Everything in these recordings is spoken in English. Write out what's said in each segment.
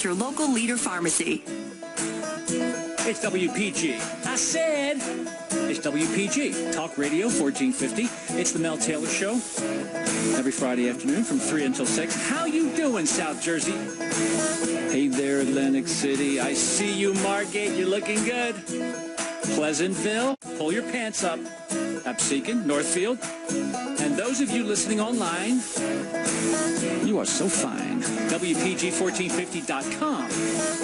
your local Leader Pharmacy. It's WPG. I said it's WPG Talk Radio 1450. It's the Mel Taylor Show. Every Friday afternoon from 3 until 6. How you doing, South Jersey? Hey there, Atlantic City. I see you, Margate. You're looking good. Pleasantville, pull your pants up. Absecon, Northfield. And those of you listening online, you are so fine. WPG1450.com.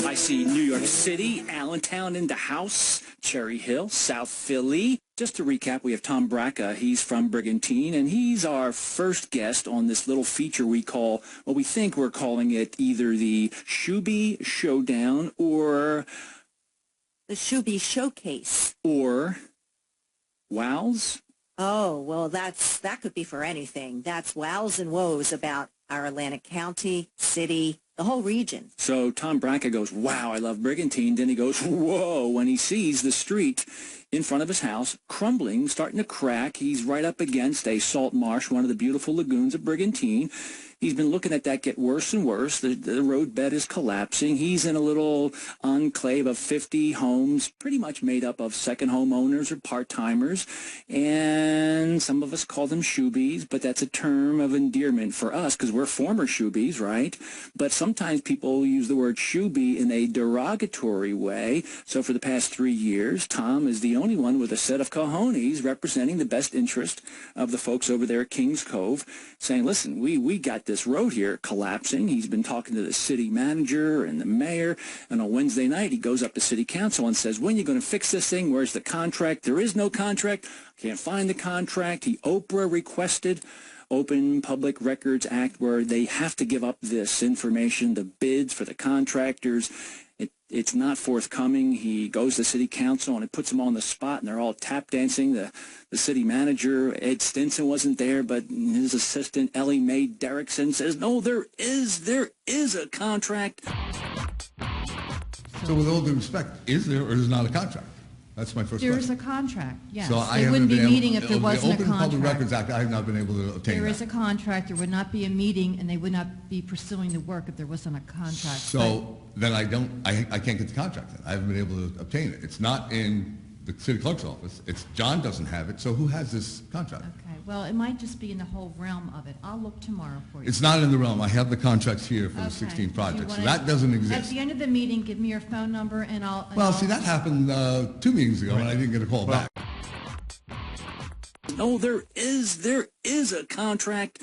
I see New York City, Allentown in the house, Cherry Hill, South Philly. Just to recap, we have Tom Braca. He's from Brigantine, and he's our first guest on this little feature we call, well, we think we're calling it either the Shoobie Showdown or the Shoobie Showcase. Or wows? Oh, well, that could be for anything. That's wows and woes about our Atlantic County, city, the whole region. So Tom Braca goes, wow, I love Brigantine. Then he goes, whoa, when he sees the street in front of his house crumbling, starting to crack. He's right up against a salt marsh, one of the beautiful lagoons of Brigantine. He's been looking at that get worse and worse. The road bed is collapsing. He's in a little enclave of 50 homes, pretty much made up of second homeowners or part-timers. And some of us call them Shoobies, but that's a term of endearment for us because we're former Shoobies, right? But sometimes people use the word Shoobie in a derogatory way. So for the past 3 years, Tom is the only one with a set of cojones representing the best interest of the folks over there at Kings Cove, saying, listen, we got this road here collapsing. He's been talking to the city manager and the mayor, and on Wednesday night he goes up to city council and says, when are you going to fix this thing? Where's the contract? There is no contract. Can't find the contract. Oprah requested Open Public Records Act where they have to give up this information, the bids for the contractors. It's not forthcoming. He goes to city council and it puts them on the spot, and they're all tap dancing. The city manager, Ed Stinson, wasn't there, but his assistant, Ellie Mae Derrickson, says, no, there is a contract. So with all due respect, is there or is not a contract? That's my first question. There is a contract, yes. So they wouldn't be meeting if there wasn't a contract. The Open Public Records Act, I have not been able to obtain There that. is a contract. There would not be a meeting, and they would not be pursuing the work if there wasn't a contract. So then I can't get the contract then. I haven't been able to obtain it. It's not in the city clerk's office. John doesn't have it, so who has this contract? Okay, well, it might just be in the whole realm of it. I'll look tomorrow for you. It's not in the realm. I have the contracts here for the 16 projects, so that doesn't exist. At the end of the meeting, give me your phone number, and I'll... See, that happened 2 meetings ago, and I didn't get a call back. No, there is a contract.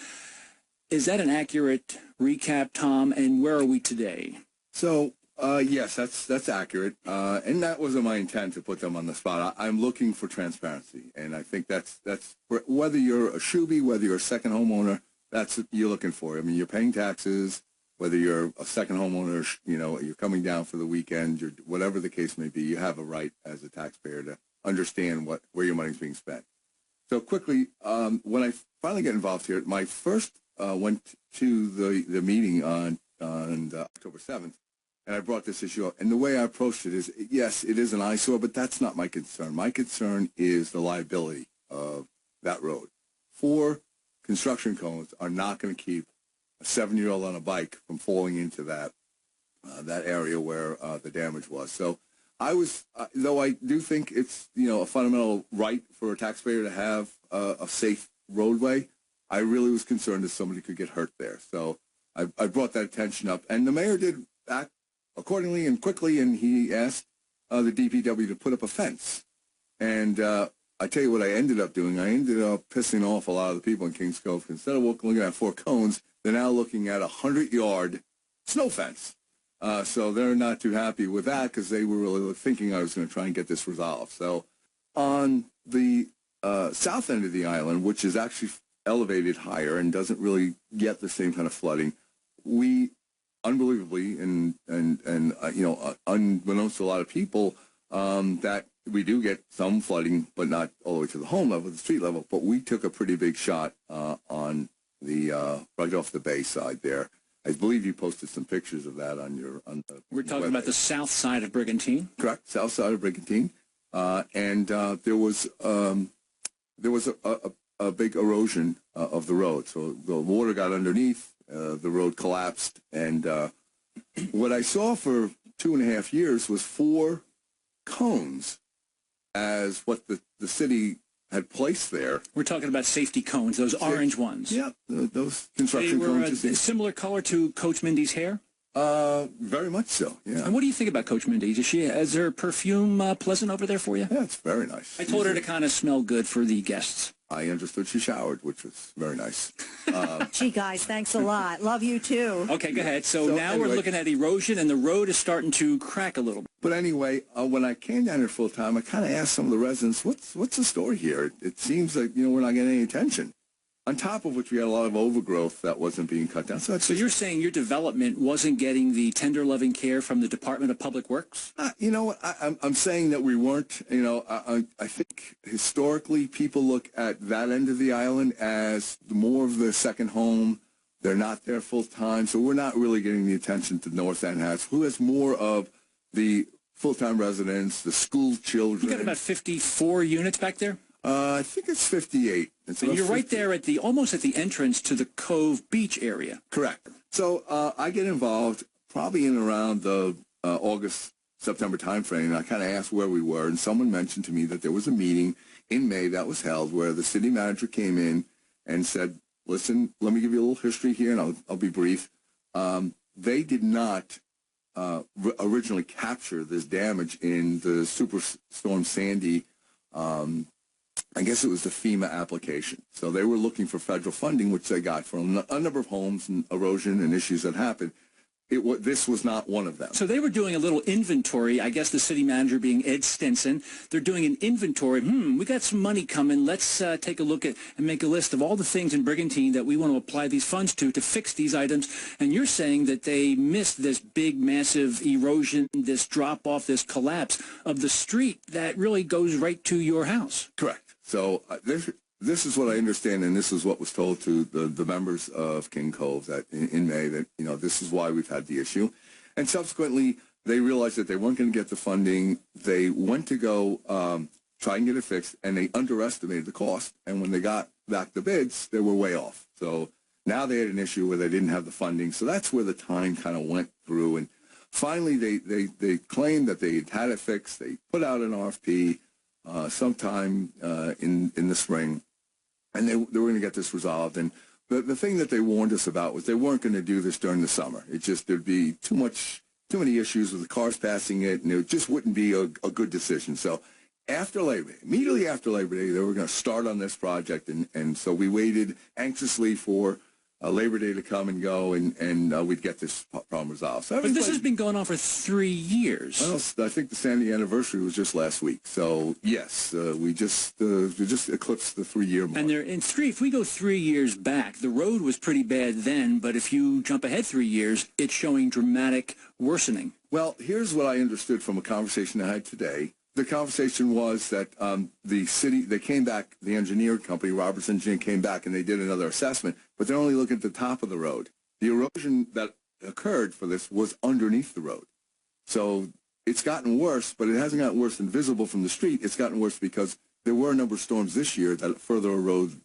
Is that an accurate recap, Tom? And where are we today? So, yes, that's accurate. And that wasn't my intent to put them on the spot. I'm looking for transparency. And I think that's whether you're a Shoobie, whether you're a second homeowner, that's what you're looking for. I mean, you're paying taxes, whether you're a second homeowner, you're coming down for the weekend, whatever the case may be, you have a right as a taxpayer to understand where your money's being spent. So quickly, when I finally get involved here, my first went to the meeting on October 7th, and I brought this issue up. And the way I approached it is, yes, it is an eyesore, but that's not my concern. My concern is the liability of that road. 4 construction cones are not going to keep a 7-year-old on a bike from falling into that area where the damage was. So I was, though I do think it's, a fundamental right for a taxpayer to have a safe roadway, I really was concerned that somebody could get hurt there. So I brought that attention up, and the mayor did act accordingly and quickly, and he asked the DPW to put up a fence. And I tell you what I ended up doing. I ended up pissing off a lot of the people in Kings Cove. Instead of looking at 4 cones, they're now looking at a 100-yard snow fence. So they're not too happy with that because they were really thinking I was going to try and get this resolved. So on the south end of the island, which is actually elevated higher and doesn't really get the same kind of flooding, we unbelievably and unbeknownst to a lot of people, that we do get some flooding, but not all the way to the home level, the street level. But we took a pretty big shot on the right off the bay side there. I believe you posted some pictures of that on the. We're talking about the south side of Brigantine. Correct, south side of Brigantine, and there was a big erosion of the road. So the water got underneath, the road collapsed, and what I saw for 2.5 years was 4 cones as what the city had placed there. We're talking about safety cones, those orange ones. Yeah, those construction they cones. Were a similar color to Coach Mindy's hair? Very much so, yeah. And what do you think about Coach Mindy? Is her perfume pleasant over there for you? Yeah, it's very nice. I told her to kind of smell good for the guests. I understood she showered, which was very nice. Gee, guys, thanks a lot. Love you, too. Okay, go ahead. So now anyway, we're looking at erosion, and the road is starting to crack a little bit. But anyway, when I came down here full time, I kind of asked some of the residents, what's the story here? It seems like, we're not getting any attention. On top of which, we had a lot of overgrowth that wasn't being cut down. So you're saying your development wasn't getting the tender loving care from the Department of Public Works? You know what? I'm saying that we weren't. I think historically people look at that end of the island as more of the second home. They're not there full time, so we're not really getting the attention to North End House, who has more of the full-time residents, the school children. You got about 54 units back there? I think it's 58. And you're right there at almost at the entrance to the Cove Beach area. Correct. So I get involved probably in around the August, September timeframe, and I kind of asked where we were, and someone mentioned to me that there was a meeting in May that was held where the city manager came in and said, listen, let me give you a little history here, and I'll be brief. They did not originally capture this damage in the Superstorm Sandy. I guess it was the FEMA application. So they were looking for federal funding, which they got from a number of homes and erosion and issues that happened. This was not one of them. So they were doing a little inventory, I guess the city manager being Ed Stinson. They're doing an inventory. We got some money coming. Let's take a look at and make a list of all the things in Brigantine that we want to apply these funds to fix these items. And you're saying that they missed this big, massive erosion, this drop-off, this collapse of the street that really goes right to your house. Correct. So this is what I understand, and this is what was told to the members of King Cove that in May, that this is why we've had the issue. And subsequently, they realized that they weren't going to get the funding. They went to go try and get it fixed, and they underestimated the cost. And when they got back the bids, they were way off. So now they had an issue where they didn't have the funding. So that's where the time kind of went through. And finally, they claimed that they had it fixed. They put out an RFP sometime in the spring. And they were going to get this resolved. And the thing that they warned us about was they weren't going to do this during the summer. There'd be too many issues with the cars passing it, and it just wouldn't be a good decision. So after Labor Day, immediately after Labor Day, they were going to start on this project. And so we waited anxiously for Labor Day to come and go, and we'd get this problem resolved. So but this has been going on for 3 years. Well, I think the Sandy anniversary was just last week. So yes, we just eclipsed the 3-year mark. And if we go 3 years back, the road was pretty bad then. But if you jump ahead 3 years, it's showing dramatic worsening. Well, here's what I understood from a conversation I had today. The conversation was that the city, they came back, the engineer company, Roberts Engineering, came back and they did another assessment, but they're only looking at the top of the road. The erosion that occurred for this was underneath the road. So it's gotten worse, but it hasn't gotten worse than visible from the street. It's gotten worse because there were a number of storms this year that further eroded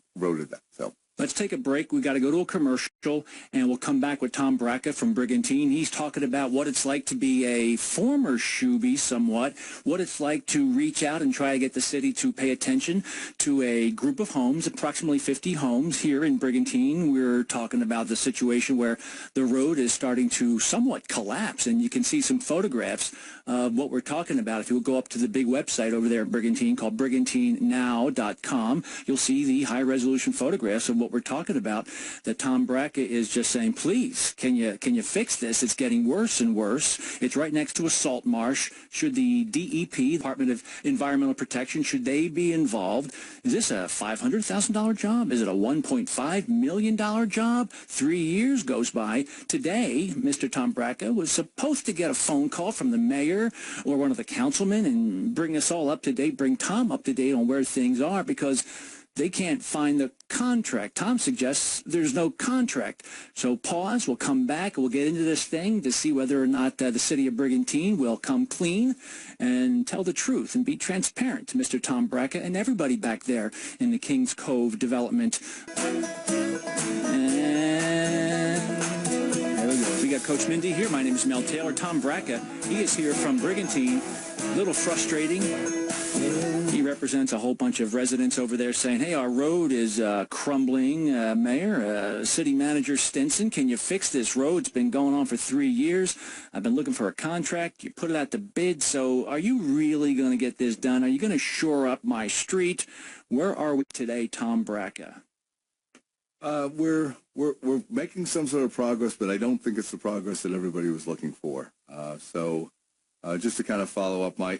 that. So let's take a break. We got to go to a commercial, and we'll come back with Tom Braca from Brigantine. He's talking about what it's like to be a former Shoobie somewhat, what it's like to reach out and try to get the city to pay attention to a group of homes, approximately 50 homes here in Brigantine. We're talking about the situation where the road is starting to somewhat collapse, and you can see some photographs of what we're talking about. If you'll go up to the big website over there at Brigantine called BrigantineNow.com, you'll see the high-resolution photographs of what we're talking about, that Tom Braca is just saying, please, can you fix this? It's getting worse and worse. It's right next to a salt marsh. Should the DEP, Department of Environmental Protection, should they be involved? Is this a $500,000 job? Is it a $1.5 million job? 3 years goes by. Today, Mr. Tom Braca was supposed to get a phone call from the mayor or one of the councilmen and bring us all up to date, bring Tom up to date on where things are, because they can't find the contract. Tom suggests there's no contract. So pause. We'll come back. We'll get into this thing to see whether or not the city of Brigantine will come clean and tell the truth and be transparent to Mr. Tom Braca and everybody back there in the Kings Cove development. And there we go. We got Coach Mindy here. My name is Mel Taylor. Tom Braca, he is here from Brigantine. A little frustrating. He represents a whole bunch of residents over there saying, hey, our road is crumbling. Mayor, City Manager Stinson, can you fix this road? It's been going on for 3 years. I've been looking for a contract. You put it out to bid. So are you really going to get this done? Are you going to shore up my street? Where are we today, Tom Braca? We're making some sort of progress, but I don't think it's the progress that everybody was looking for. So just to kind of follow up, my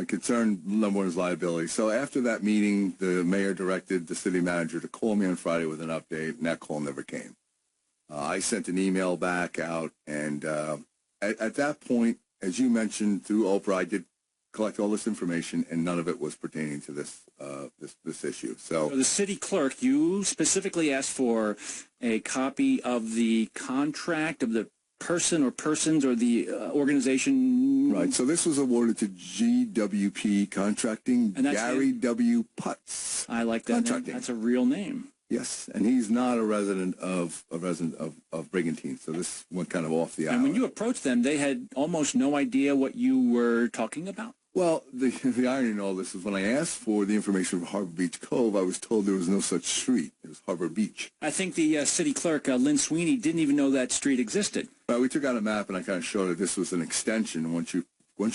concern, number one, is liability. So after that meeting, the mayor directed the city manager to call me on Friday with an update, and that call never came. I sent an email back out, and at that point, as you mentioned, through Oprah, I did collect all this information, and none of it was pertaining to this issue. So the city clerk, you specifically asked for a copy of the contract of the person or persons or the organization. Right. So this was awarded to GWP Contracting, and that's Gary W. Putz. I like that name. That's a real name. Yes, and he's not a resident of Brigantine, so this went kind of off the hour. And when you approached them, they had almost no idea what you were talking about? Well, the irony in all this is when I asked for the information from Harbor Beach Cove, I was told there was no such street. It was Harbor Beach. I think the city clerk, Lynn Sweeney, didn't even know that street existed. Right, we took out a map, and I kind of showed that this was an extension. Once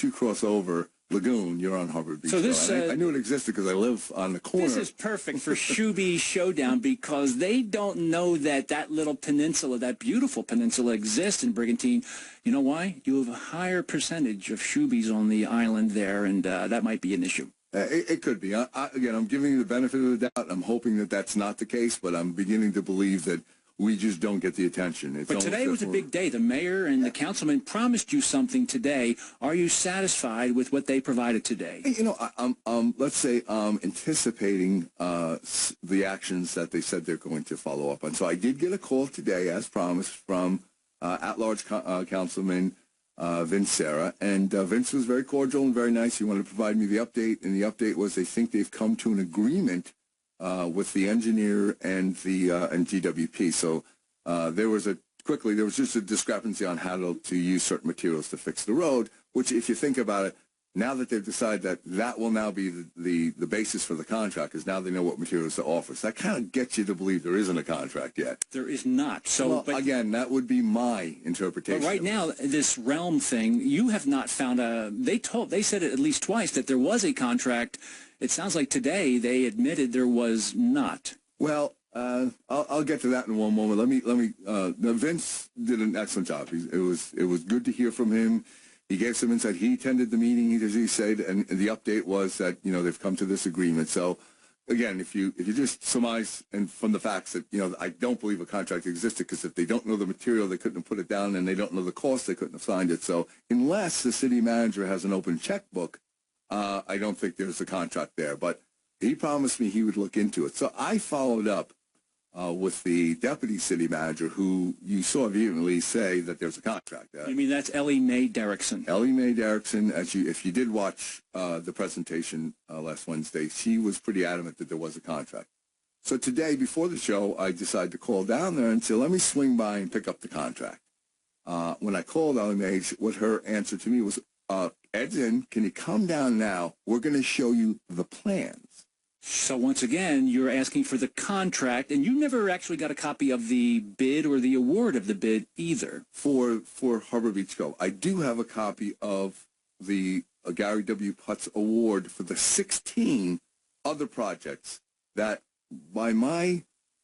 you cross over Lagoon, you're on Harbor Beach. So this, I knew it existed because I live on the corner. This is perfect for Shoobie Showdown because they don't know that little peninsula, that beautiful peninsula, exists in Brigantine. You know why? You have a higher percentage of Shoobies on the island there, and that might be an issue. It could be. Again, I'm giving you the benefit of the doubt. I'm hoping that that's not the case, but I'm beginning to believe that we just don't get the attention. But today was a big day. The mayor and the councilman promised you something today. Are you satisfied with what they provided today? You know, let's say I'm anticipating the actions that they said they're going to follow up on. So I did get a call today, as promised, from at-large Councilman Vince Serra. And Vince was very cordial and very nice. He wanted to provide me the update, and the update was they think they've come to an agreement with the engineer and the and GWP. So there was just a discrepancy on how to use certain materials to fix the road, which, if you think about it, now that they've decided that will now be the basis for the contract, is now they know what materials to offer. So that kind of gets you to believe there isn't a contract yet. There is not. So, well, again, that would be my interpretation. But right now, this realm thing, you have not found they said it at least twice that there was a contract. It sounds like today they admitted there was not. Well, I'll get to that in one moment. Let me. Vince did an excellent job. It was good to hear from him. He gave some insight. He attended the meeting, as he said, and the update was that they've come to this agreement. So, again, if you just surmise and from the facts that I don't believe a contract existed, because if they don't know the material, they couldn't have put it down, and they don't know the cost, they couldn't have signed it. So, unless the city manager has an open checkbook, I don't think there's a contract there, but he promised me he would look into it. So I followed up with the deputy city manager, who you saw vehemently say that there's a contract. You mean that's Ellie Mae Derrickson? Ellie Mae Derrickson, if you did watch the presentation last Wednesday, she was pretty adamant that there was a contract. So today, before the show, I decided to call down there and say, let me swing by and pick up the contract. When I called Ellie Mae, what her answer to me was, Ed's in, can you come down now? We're going to show you the plans. So once again, you're asking for the contract, and you never actually got a copy of the bid or the award of the bid either. For Harbor Beach Cove. I do have a copy of the Gary W. Putz award for the 16 other projects that, by my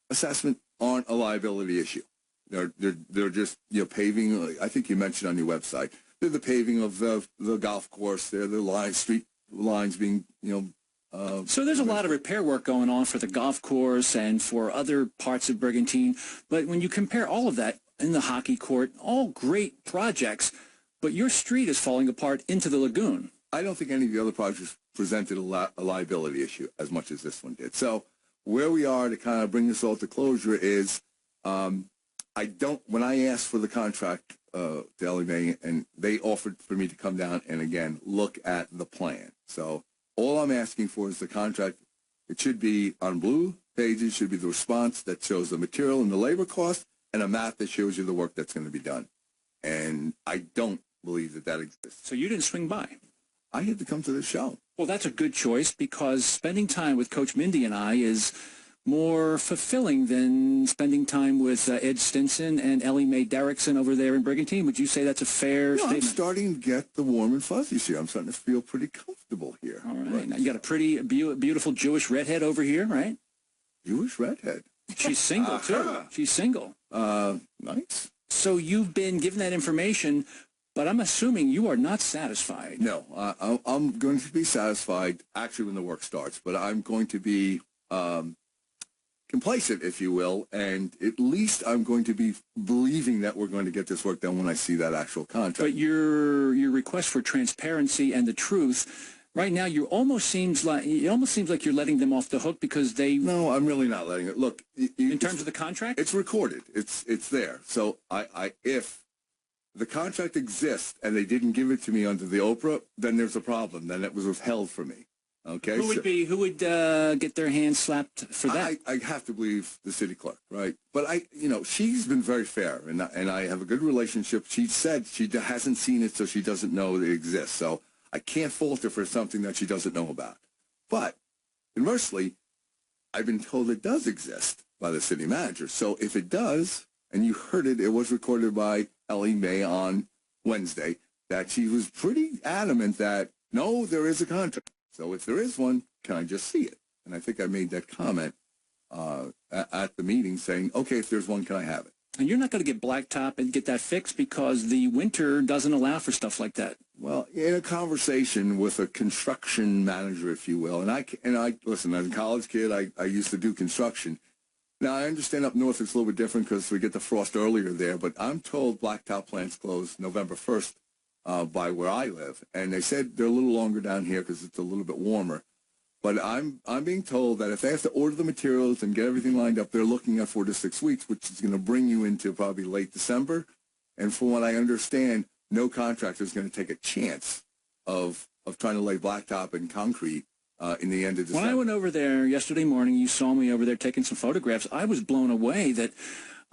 assessment, aren't a liability issue. They're just paving. I think you mentioned on your website. They're the paving of the golf course. They're the street lines being, So there's a lot of repair work going on for the golf course and for other parts of Brigantine. But when you compare all of that in the hockey court, all great projects, but your street is falling apart into the lagoon. I don't think any of the other projects presented a liability issue as much as this one did. So where we are to kind of bring this all to closure is when I asked for the contract to Ellie Mae, and they offered for me to come down and, again, look at the plan. So all I'm asking for is the contract. It should be on blue pages, should be the response that shows the material and the labor cost, and a map that shows you the work that's going to be done. and I don't believe that exists. So you didn't swing by. I had to come to the show. Well, that's a good choice because spending time with Coach Mindy and I is more fulfilling than spending time with Ed Stinson and Ellie Mae Derrickson over there in Brigantine. Would you say that's a fair statement? I'm starting to get the warm and fuzzies here. I'm starting to feel pretty comfortable here. All right. Now you got a pretty beautiful Jewish redhead over here, right? Jewish redhead. She's single, too. She's single. Nice. So you've been given that information, but I'm assuming you are not satisfied. No, I'm going to be satisfied actually when the work starts, but I'm going to be complacent, if you will, and at least I'm going to be believing that we're going to get this work done when I see that actual contract. But your request for transparency and the truth, right now, it almost seems like you're letting them off the hook because they. No, I'm really not letting it. Look, in terms of the contract, it's recorded. It's there. So if the contract exists and they didn't give it to me under the Oprah, then there's a problem. Then it was withheld from me. Okay. Who would get their hands slapped for that? I have to believe the city clerk, right? But she's been very fair, and I have a good relationship. She said she hasn't seen it, so she doesn't know it exists. So I can't fault her for something that she doesn't know about. But conversely, I've been told it does exist by the city manager. So if it does, and you heard it, it was recorded by Ellie Mae on Wednesday, that she was pretty adamant that, no, there is a contract. So if there is one, can I just see it? And I think I made that comment at the meeting saying, okay, if there's one, can I have it? And you're not going to get blacktop and get that fixed because the winter doesn't allow for stuff like that. Well, in a conversation with a construction manager, if you will, and I listen, as a college kid, I used to do construction. Now, I understand up north it's a little bit different because we get the frost earlier there, but I'm told blacktop plants close November 1st by where I live. And they said they're a little longer down here because it's a little bit warmer. But I'm being told that if they have to order the materials and get everything lined up, they're looking at 4 to 6 weeks, which is going to bring you into probably late December. And from what I understand, no contractor is going to take a chance of trying to lay blacktop and concrete in the end of December. When I went over there yesterday morning, you saw me over there taking some photographs. I was blown away that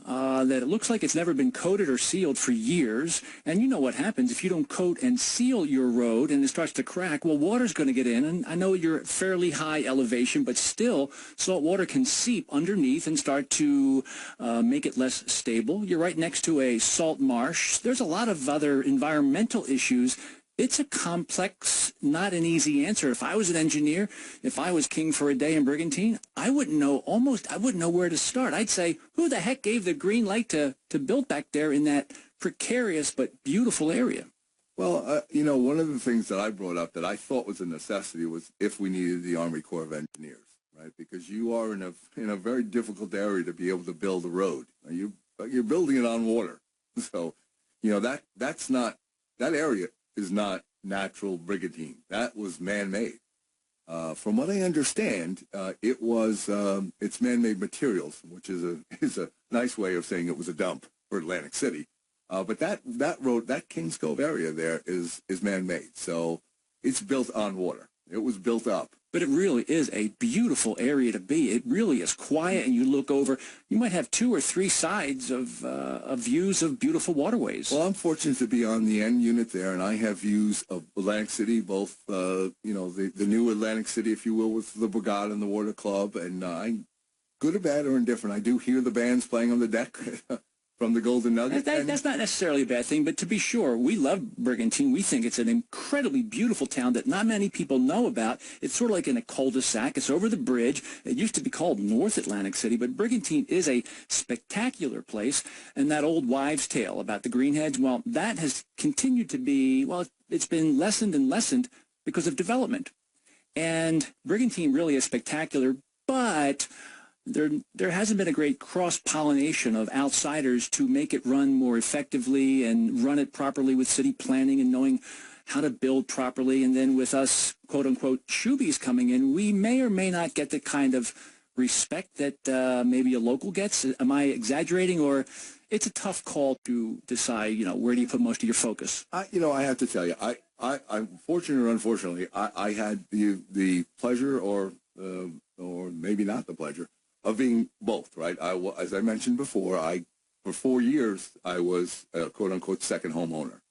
it looks like it's never been coated or sealed for years. And you know what happens if you don't coat and seal your road and it starts to crack? Well, water's going to get in. And I know you're at fairly high elevation, but still salt water can seep underneath and start to make it less stable. You're right next to a salt marsh. There's a lot of other environmental issues. It's a complex, not an easy answer. If I was an engineer, if I was king for a day in Brigantine, I wouldn't know where to start. I'd say, who the heck gave the green light to build back there in that precarious but beautiful area? Well, one of the things that I brought up that I thought was a necessity was if we needed the Army Corps of Engineers, right? Because you are in a very difficult area to be able to build a road. You're building it on water. So, that area is not natural Brigantine. That was man-made. From what I understand, it's man-made materials, which is a nice way of saying it was a dump for Atlantic City. But that road, that Kings Cove area there is man-made. So it's built on water. It was built up. But it really is a beautiful area to be. It really is quiet, and you look over. You might have 2 or 3 sides of views of beautiful waterways. Well, I'm fortunate to be on the end unit there, and I have views of Atlantic City, both the new Atlantic City, if you will, with the Brigada and the Water Club. And I'm good or bad or indifferent. I do hear the bands playing on the deck. From the Golden Nugget. That's not necessarily a bad thing, but to be sure, we love Brigantine. We think it's an incredibly beautiful town that not many people know about. It's sort of like in a cul-de-sac. It's over the bridge. It used to be called North Atlantic City, but Brigantine is a spectacular place. And that old wives' tale about the greenheads, well, that has continued to be, it's been lessened and lessened because of development. And Brigantine really is spectacular, but there hasn't been a great cross-pollination of outsiders to make it run more effectively and run it properly with city planning and knowing how to build properly. And then with us, quote-unquote, Shoobies coming in, we may or may not get the kind of respect that maybe a local gets. Am I exaggerating? Or it's a tough call to decide, where do you put most of your focus? I have to tell you, I'm fortunate or unfortunately, I had the pleasure or maybe not the pleasure of being both, right? As I mentioned before, I for 4 years, I was a quote-unquote second homeowner.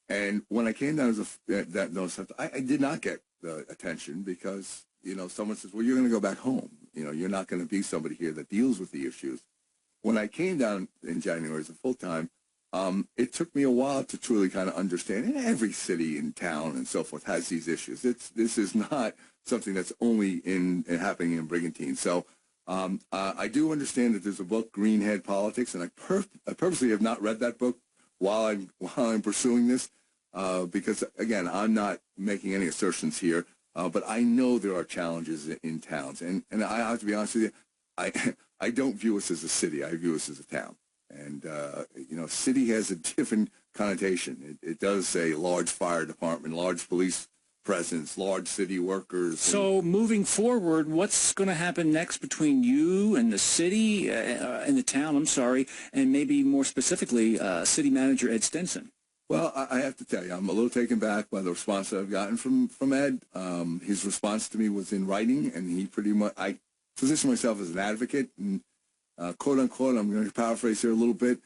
And when I came down as that notice, I did not get the attention because, someone says, well, you're going to go back home. You're not going to be somebody here that deals with the issues. When I came down in January as a full-time, it took me a while to truly kind of understand. And every city and town and so forth has these issues. This is not something that's only happening in Brigantine. So I do understand that there's a book, Greenhead Politics, and I purposely have not read that book while I'm pursuing this because, again, I'm not making any assertions here, but I know there are challenges in towns. And I have to be honest with you, I don't view us as a city. I view us as a town. And, city has a different connotation. It does say large fire department, large police presence, large city workers. So moving forward, what's going to happen next between you and the city, and the town, and maybe more specifically, City Manager Ed Stinson? Well, I have to tell you, I'm a little taken back by the response that I've gotten from Ed. His response to me was in writing, and he pretty much, I position myself as an advocate, and quote unquote, I'm going to paraphrase here a little bit.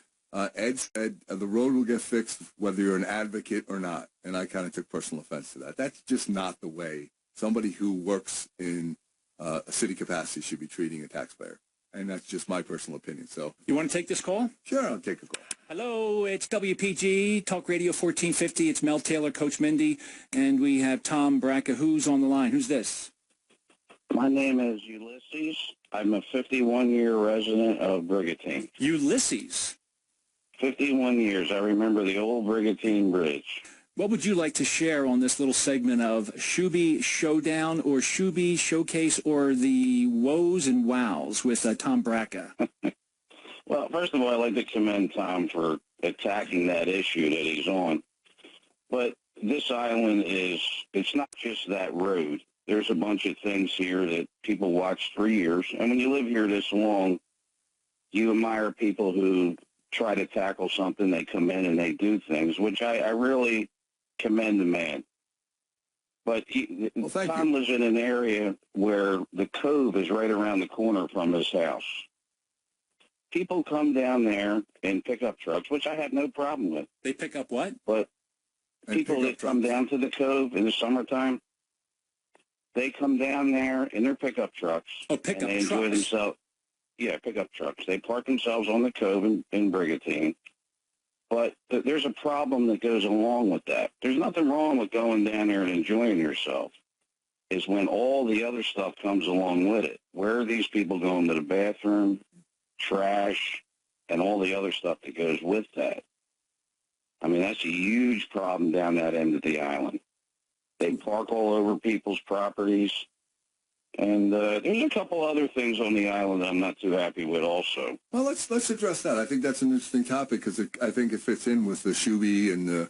Ed said the road will get fixed whether you're an advocate or not, and I kind of took personal offense to that. That's just not the way somebody who works in a city capacity should be treating a taxpayer, and that's just my personal opinion. So, you want to take this call? Sure, I'll take a call. Hello, it's WPG Talk Radio 1450. It's Mel Taylor, Coach Mindy, and we have Tom Braca. Who's on the line? Who's this? My name is Ulysses. I'm a 51-year resident of Brigantine. Ulysses? 51 years. I remember the old Brigantine Bridge. What would you like to share on this little segment of Shoobie Showdown or Shoobie Showcase or the woes and wows with Tom Braca? Well, first of all, I'd like to commend Tom for attacking that issue that he's on. But this island it's not just that road. There's a bunch of things here that people watch for years. And when you live here this long, you admire people who try to tackle something. They come in and they do things, which I really commend the man. But Tom lives in an area where the cove is right around the corner from his house. People come down there in pickup trucks, which I have no problem with. They pick up what? But people that come down to the cove in the summertime, they come down there in their pickup trucks. Oh, pickup and they trucks. Enjoy themselves. Yeah, pickup trucks. They park themselves on the cove in Brigantine. But there's a problem that goes along with that. There's nothing wrong with going down there and enjoying yourself. It's when all the other stuff comes along with it. Where are these people going to the bathroom, trash, and all the other stuff that goes with that? I mean, that's a huge problem down that end of the island. They park all over people's properties. And there's a couple other things on the island that I'm not too happy with also. Well, let's address that. I think that's an interesting topic because I think it fits in with the Shoobie and the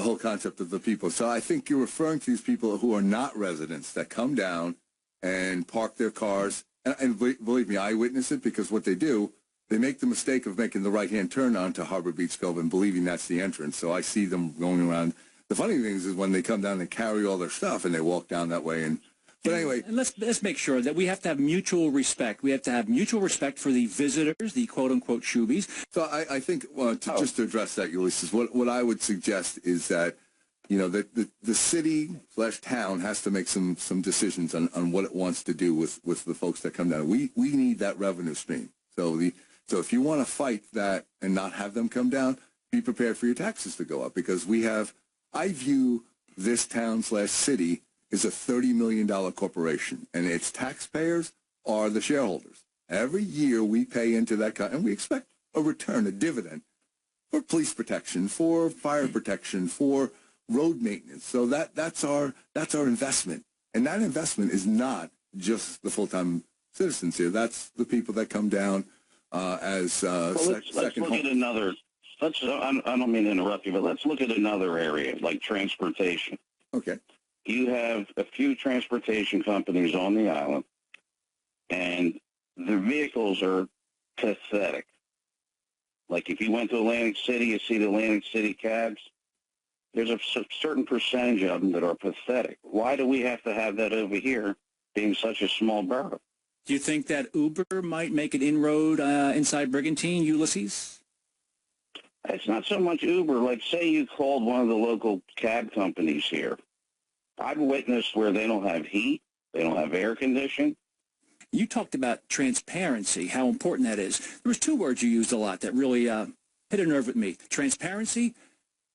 whole concept of the people. So I think you're referring to these people who are not residents that come down and park their cars. And believe me, I witness it because what they do, they make the mistake of making the right-hand turn onto Harbor Beach Cove and believing that's the entrance. So I see them going around. The funny thing is when they come down and carry all their stuff and they walk down that way. But anyway, and let's make sure that we have to have mutual respect. We have to have mutual respect for the visitors, the quote-unquote Shoobies. So I think just to address that, Ulysses, what I would suggest is that, that the city/town has to make some decisions on what it wants to do with the folks that come down. We need that revenue stream. So if you want to fight that and not have them come down, be prepared for your taxes to go up because I view this town/city is a $30 million corporation, and its taxpayers are the shareholders. Every year we pay into that, and we expect a return, a dividend, for police protection, for fire protection, for road maintenance. So that's our investment, and that investment is not just the full-time citizens here. That's the people that come down as second let's look at another. I don't mean to interrupt you, but let's look at another area like transportation. Okay. You have a few transportation companies on the island, and the vehicles are pathetic. Like if you went to Atlantic City, you see the Atlantic City cabs. There's a certain percentage of them that are pathetic. Why do we have to have that over here, being such a small borough? Do you think that Uber might make an inroad inside Brigantine, Ulysses? It's not so much Uber. Like, say you called one of the local cab companies here. I've witnessed where they don't have heat, they don't have air conditioning. You talked about transparency, how important that is. There was two words you used a lot that really hit a nerve with me: transparency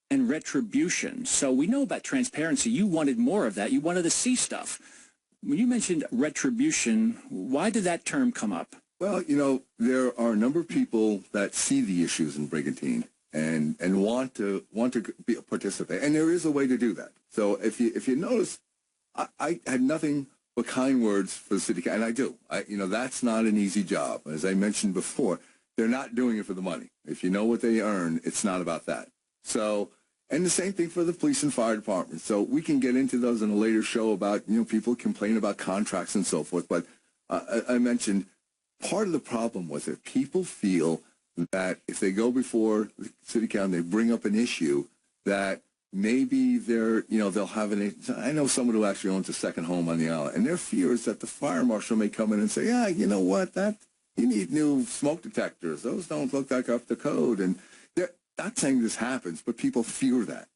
and retribution. So we know about transparency. You wanted more of that. You wanted to see stuff. When you mentioned retribution, why did that term come up? Well, there are a number of people that see the issues in Brigantine and want to participate, and there is a way to do that. So if you notice, I had nothing but kind words for the city, and I do. That's not an easy job. As I mentioned before, they're not doing it for the money. If you know what they earn, it's not about that. So, and the same thing for the police and fire department. So we can get into those in a later show about, people complain about contracts and so forth. But I mentioned part of the problem with it, people feel that if they go before the city council, they bring up an issue that maybe they'll have I know someone who actually owns a second home on the island, and their fear is that the fire marshal may come in and say, yeah, you know what, you need new smoke detectors. Those don't look like up the code. And they're not saying this happens, but people fear that.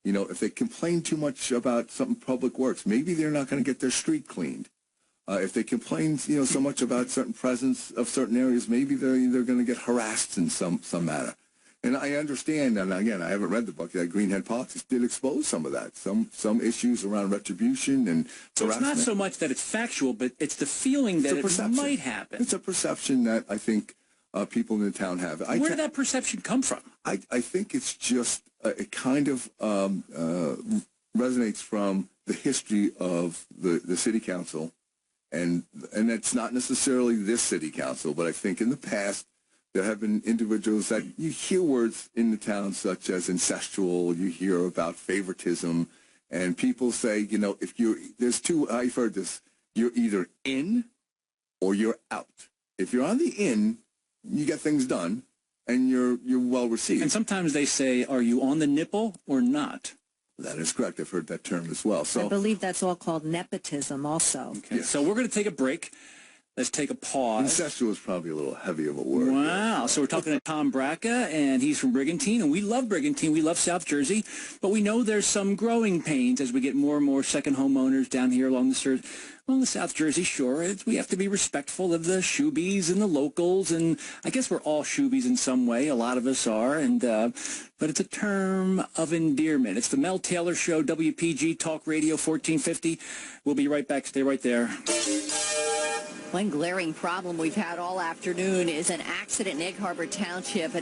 If they complain too much about something public works, maybe they're not going to get their street cleaned. If they complain, so much about certain presence of certain areas, maybe they're going to get harassed in some manner. And I understand, and again, I haven't read the book yet. Greenhead Politics did expose some of that, some issues around retribution and so harassment. It's not so much that it's factual, but it's the feeling that it might happen. It's a perception that I think people in the town have. Where did that perception come from? I think it's just it kind of resonates from the history of the city council, and it's not necessarily this city council, but I think in the past there have been individuals that you hear words in the town such as incestual, you hear about favoritism, and people say, I've heard this, you're either in or you're out. If you're on the in, you get things done, and you're well received. And sometimes they say, are you on the nipple or not? That is correct. I've heard that term as well. So I believe that's all called nepotism also. Okay, yes. So we're going to take a break. Let's take a pause. Incestual is probably a little heavy of a word. Wow. So we're talking to Tom Braca, and he's from Brigantine, and we love Brigantine. We love South Jersey, but we know there's some growing pains as we get more and more second homeowners down here along the South Jersey shore. We have to be respectful of the Shoobies and the locals, and I guess we're all Shoobies in some way. A lot of us are, but it's a term of endearment. It's the Mel Taylor Show, WPG Talk Radio 1450. We'll be right back. Stay right there. One glaring problem we've had all afternoon is an accident in Egg Harbor Township.